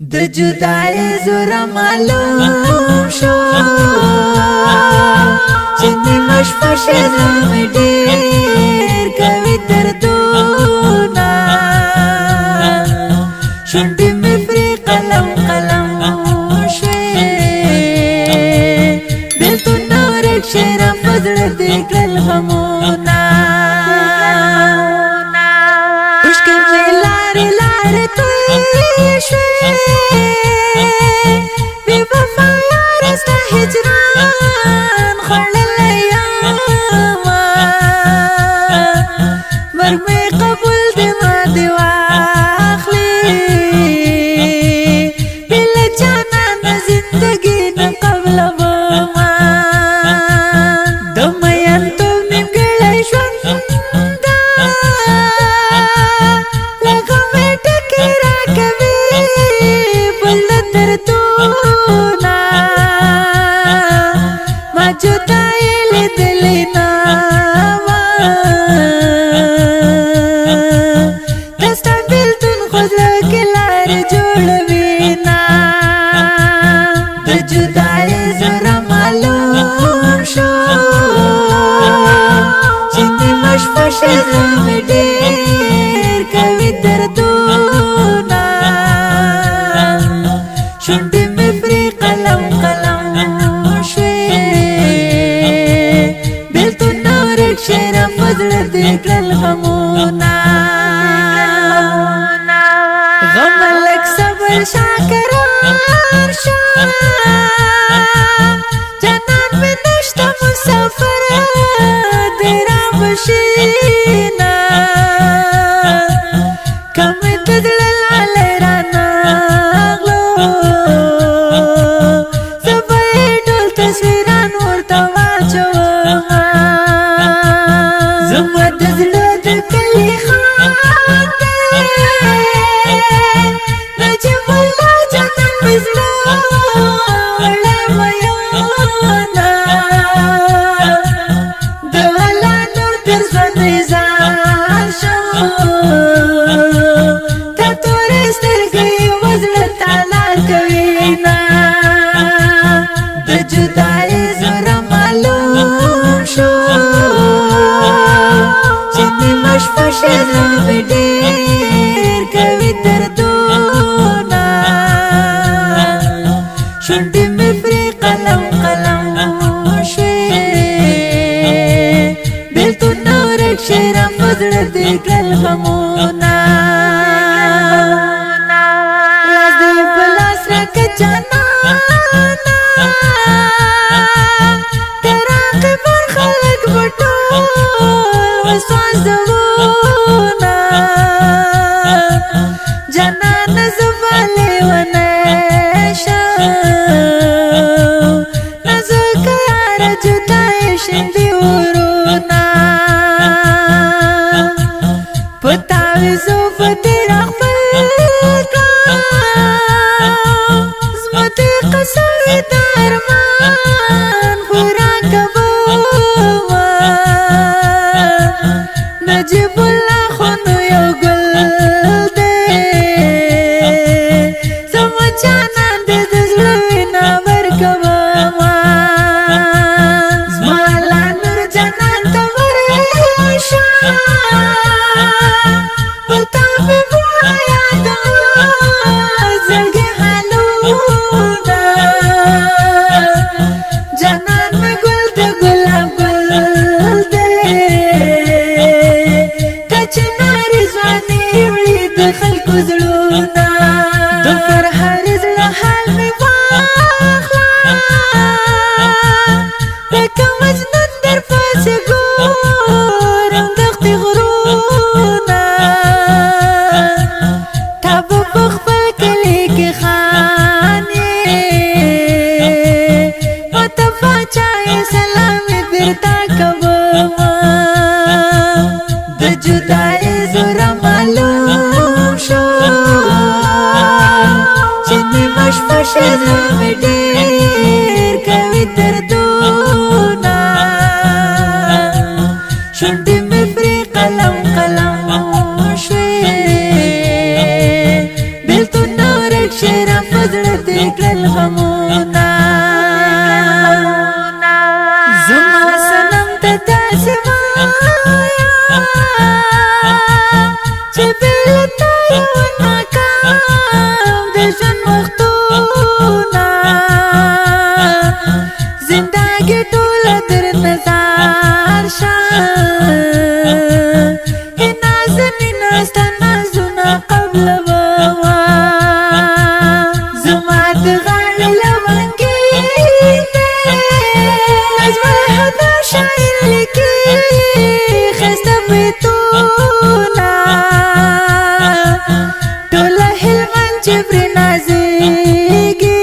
د جدای زور معلوم شو چې نیمه شپه شزم ډېر کوي دردونه شونډې مې پرې قلم قلم شوې بېلتونه ورک شي را په زړه دې کړل غمونه اوښکې مې لارې لارې تویې شوې بې وفا یاره ستا هجران خوړلی یمه مرګ مې قبول دې ما دې واخلي بې له جانانه زندګي نه قبله بما د میینتوب نیمګړی ژوند ده لکه مې ټکې راکوي پل د دردونه ما جدایي لیدلې نه وه د ستا بېلتون خو زړه کې لارې جوړوینه د جدایي زوره معلوم شو چې نیمه شپه شزم مې ډېر کوي دردونه شونډې مې پرې قلم قلم شوې بېلتونه ورک شي را په زړه دې کړل غمونه غم لږ صبر شه کرار شه جانان مې نشته مسافر دې رابشینه که مې د زړه لالی رانغلو زه به یې ټول تصویران ورته واچومه زما د زړه د کلي خان دی نجیب الله جانان مې زړه وړی میونه د الله نور تر ژوندی ځان شو تا تورې سترګې و زړه ته لار کوینه د جدایي زوره معلوم شو چې نیمه شپه شزم مې ډېر کوي دردونه شونډې مې پرې قلم قلم شوې بېلتونه ورک شي را په زړه دې کړل غمونه لاس دې په لاس راکړه جانانه د راقبر خلک به ټول وسوځوونه جانانه زه به لیونی شم نه ځکه یاره جدایي شیندي ورونه په تعویذو به دې راخپل کړم زما دې قسم وي د ارمان خوراکه به ومه نجیب الله خو نو یو ګل دی زما جانان دې د زړه وینه ورکومه زما الله نور جانان ته ورشه ورته مې ووایه د زړګي حالونه جانان مې ګل د ګلاب ګل دی که چنارې ځواني وړي د خلکو زړونه د فرهاد زړه حال مې واخله لکه مجنون در پسې ګورم دښتې غرونه تا به په خپل کلي کې خانې ماته باچایې سلامې بېرته کومه د جدایي زوره معلوم شو چې نیمه شپه شزم مې ډېر کوي دردونه شونډې مې پرې قلم قلم شوې بېلتونه ورک شي کړل غمونه زما صنم ته داسې وایه چې بېله تا یو ناکام د ژوند وختونه زندګي ټوله در نظر شه نازنینه ستا نازونه قبلوه زما د غاړې لونګې دی نظم الهدى شاعر لیکي ښایسته بیتونه ټوله هلمند چې پرې نازېږي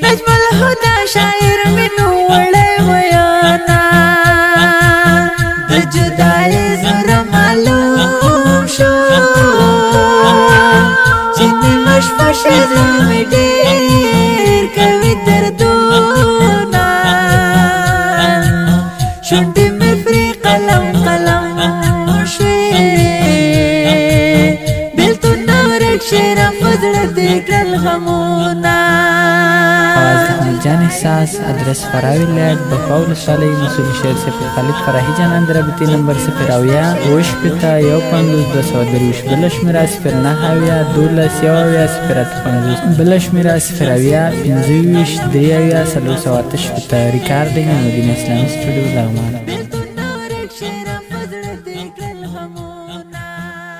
نجم الهدى شاعر مې نوموړی ویانا د جدایۍ زړه معلوم شو چې نیمه شپه ښځه مې ډېر کوي دردونه شونډې مې پرې قلم قلم شوې بېلتون ورک شعره په زړه دې کړل غمونه جان احساس ادرس فراوی لایت بخوا ولسوالۍ مسئول شعر صفر خالد فراحي جانان د رابطې نمبر 0 اویا 50 150 230 بله شمېره 09 12 بله شمېره 0 اویا 25 3 408 ریکارډینګ مدینه اسلامي سټوډیو لغمان